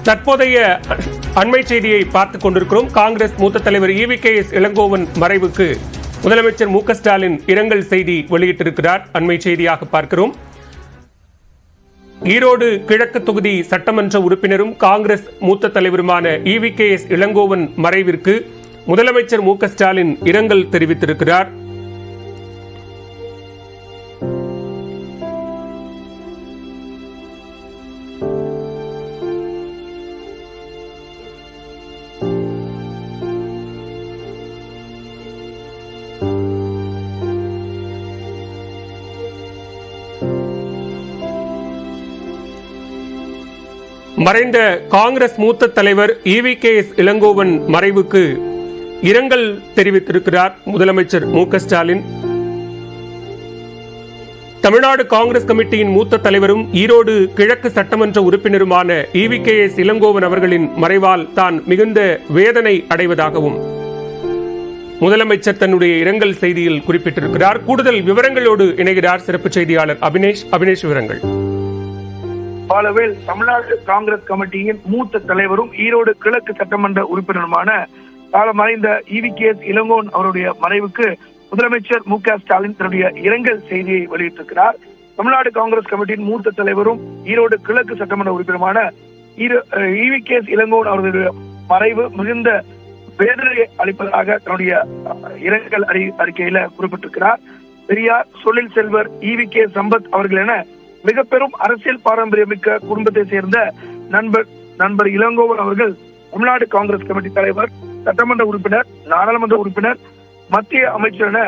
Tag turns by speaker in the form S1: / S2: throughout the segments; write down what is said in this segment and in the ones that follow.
S1: தற்போதைய அண்மை செய்தியை பார்த்துக் கொண்டிருக்கிறோம். காங்கிரஸ் மூத்த தலைவர் EVKS இளங்கோவன் மறைவுக்கு முதலமைச்சர் மு க ஸ்டாலின் இரங்கல் செய்தி வெளியிட்டிருக்கிறார். அண்மை செய்தியாக பார்க்கிறோம். ஈரோடு கிழக்கு தொகுதி சட்டமன்ற உறுப்பினரும் காங்கிரஸ் மூத்த தலைவருமான EVKS இளங்கோவன் மறைவிற்கு முதலமைச்சர் மு க ஸ்டாலின் இரங்கல் தெரிவித்திருக்கிறார். மறைந்த காங்கிரஸ் மூத்த தலைவர் EVKS இளங்கோவன் மறைவுக்கு இரங்கல் தெரிவித்திருக்கிறார் முதலமைச்சர் மு க ஸ்டாலின். தமிழ்நாடு காங்கிரஸ் கமிட்டியின் மூத்த தலைவரும் ஈரோடு கிழக்கு சட்டமன்ற உறுப்பினருமான EVKS இளங்கோவன் அவர்களின் மறைவால் தான் மிகுந்த வேதனை அடைவதாகவும் முதலமைச்சர் தன்னுடைய இரங்கல் செய்தியில் குறிப்பிட்டிருக்கிறார். கூடுதல் விவரங்களோடு இணைகிறார் சிறப்பு செய்தியாளர் அபினேஷ். விவரங்கள்.
S2: பாலவேல் தமிழ்நாடு காங்கிரஸ் கமிட்டியின் மூத்த தலைவரும் ஈரோடு கிழக்கு சட்டமன்ற உறுப்பினருமான காலமறைந்த EVKS இளங்கோவன் அவருடைய மறைவுக்கு முதலமைச்சர் மு க ஸ்டாலின் தன்னுடைய இரங்கல் செய்தியை வெளியிட்டிருக்கிறார். தமிழ்நாடு காங்கிரஸ் கமிட்டியின் மூத்த தலைவரும் ஈரோடு கிழக்கு சட்டமன்ற உறுப்பினருமான EVKS இளங்கோவன் அவர்களுடைய மறைவு மிகுந்த வேதனை அளிப்பதாக தன்னுடைய இரங்கல் அறிக்கையில குறிப்பிட்டிருக்கிறார். பெரியார், சொல்லில் செல்வர் EVK சம்பத் அவர்கள் என மிக பெரும் அரசியல் பாரம்பரியமிக்க குடும்பத்தை சேர்ந்த நண்பர் இளங்கோவன் அவர்கள் தமிழ்நாடு காங்கிரஸ் கமிட்டி தலைவர், சட்டமன்ற உறுப்பினர், நாடாளுமன்ற உறுப்பினர், மத்திய அமைச்சர் என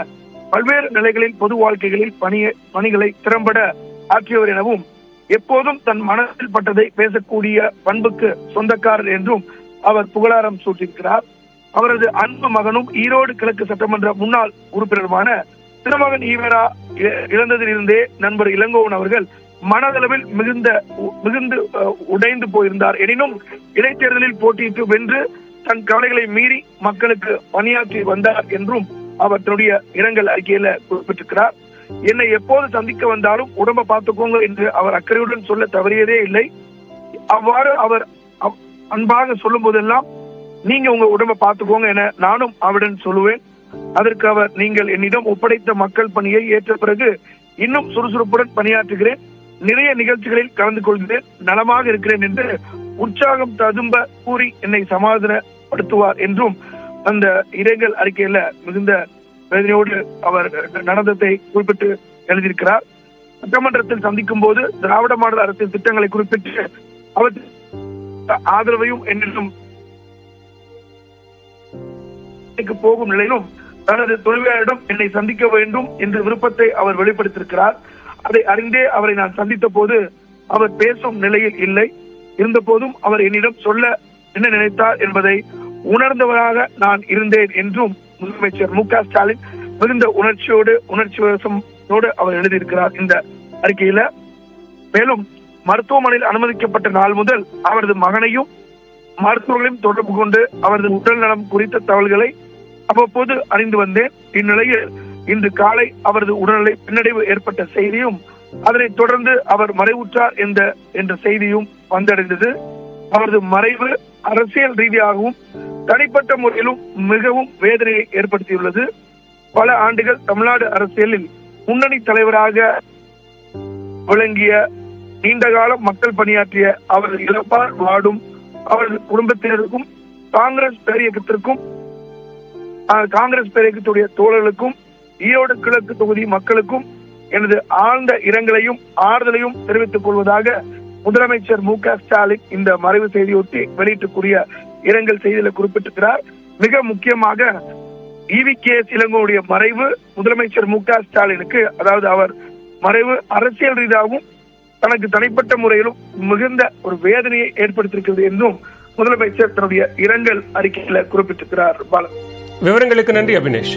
S2: பல்வேறு நிலைகளில் பொது வாழ்க்கைகளில் பணிகளை திறம்பட ஆற்றியவர் எனவும் எப்போதும் தன் மனதில் பட்டதை பேசக்கூடிய பண்புக்கு சொந்தக்காரர் என்றும் அவர் புகழாரம் சூட்டியிருக்கிறார். அவரது அன்பு மகனும் ஈரோடு கிழக்கு சட்டமன்ற முன்னாள் உறுப்பினருமான திருமகன் ஈவேரா இழந்ததிலிருந்தே நண்பர் இளங்கோவன் அவர்கள் மனதளவில் மிகுந்து உடைந்து போயிருந்தார். எனினும் இடைத்தேர்தலில் போட்டியிட்டு வென்று தன் கவலைகளை மீறி மக்களுக்கு பணியாற்றி வந்தார் என்றும் அவர் தன்னுடைய இரங்கல் அறிக்கையில குறிப்பிட்டிருக்கிறார். என்னை எப்போது சந்திக்க வந்தாலும் உடம்ப பார்த்துக்கோங்க என்று அவர் அக்கறையுடன் சொல்ல தவறியதே இல்லை. அவ்வாறு அவர் அன்பாக சொல்லும் போதெல்லாம் நீங்க உங்க உடம்ப பார்த்துக்கோங்க என நானும் அவருடன் சொல்லுவேன். அதற்கு அவர், நீங்கள் என்னிடம் ஒப்படைத்த மக்கள் பணியை ஏற்ற பிறகு இன்னும் சுறுசுறுப்புடன் பணியாற்றுகிறேன், நிறைய நிகழ்ச்சிகளில் கலந்து கொள்கிறேன், நலமாக இருக்கிறேன் என்று உற்சாகம் ததும்ப கூறி என்னை சமாதானப்படுத்துவார் என்றும் அந்த இரங்கல் அறிக்கையில மிகுந்த வேதனையோடு அவர் நடந்ததை குறிப்பிட்டு எழுதியிருக்கிறார். சட்டமன்றத்தில் சந்திக்கும் போது திராவிட மாடல் அரசின் திட்டங்களை குறிப்பிட்டு அவர் ஆதரவையும் என்னிடம் போகும் நிலையிலும் தனது துணைவியாரிடம் என்னை சந்திக்க வேண்டும் என்ற விருப்பத்தை அவர் வெளிப்படுத்தியிருக்கிறார். அதை அறிந்தே அவரை நான் சந்தித்த போது அவர் பேசும் நிலையில் இல்லை. இருந்த போதும் அவர் என்னிடம் சொல்ல என்ன நினைத்தார் என்பதை உணர்ந்தவராக நான் இருந்தேன் என்றும் முதலமைச்சர் மு க ஸ்டாலின் மிகுந்த உணர்ச்சி வசத்தோடு அவர் எழுதியிருக்கிறார் இந்த அறிக்கையில. மேலும் மருத்துவமனையில் அனுமதிக்கப்பட்ட நாள் முதல் அவரது மகனையும் மருத்துவர்களையும் தொடர்பு கொண்டு அவரது உடல் நலம் குறித்த தகவல்களை அவ்வப்போது அறிந்து வந்தேன். இந்நிலையில் இன்று காலை அவரது உடல்நிலை பின்னடைவு ஏற்பட்ட செய்தியும் அதனைத் தொடர்ந்து அவர் மறைவுற்றார் என்ற செய்தியும் வந்தடைந்தது. அவரது மறைவு அரசியல் ரீதியாகவும் தனிப்பட்ட முறையிலும் மிகவும் வேதனையை ஏற்படுத்தியுள்ளது. பல ஆண்டுகள் தமிழ்நாடு அரசியலில் முன்னணி தலைவராக விளங்கிய, நீண்டகாலம் மக்கள் பணியாற்றிய அவரது இழப்பால் வாடும் அவரது குடும்பத்தினருக்கும் காங்கிரஸ் பேரியக்கத்துடைய தோழர்களுக்கும் ஈரோடு கிழக்கு தொகுதி மக்களுக்கும் எனது ஆழ்ந்த இரங்கலையும் ஆறுதலையும் தெரிவித்துக் கொள்வதாக முதலமைச்சர் மு க ஸ்டாலின் இந்த மறைவு செய்தியொட்டி வெளியிட்டுக்கூடிய இரங்கல் செய்தியில குறிப்பிட்டிருக்கிறார். மிக முக்கியமாக EVKS இளங்கோவனுடைய மறைவு முதலமைச்சர் மு க ஸ்டாலினுக்கு, அதாவது அவர் மறைவு அரசியல் ரீதியாகவும் தனக்கு தனிப்பட்ட முறையிலும் மிகுந்த ஒரு வேதனையை ஏற்படுத்தியிருக்கிறது என்றும் முதலமைச்சர் தன்னுடைய இரங்கல் அறிக்கையில குறிப்பிட்டிருக்கிறார்.
S1: விவரங்களுக்கு நன்றி அபினேஷ்.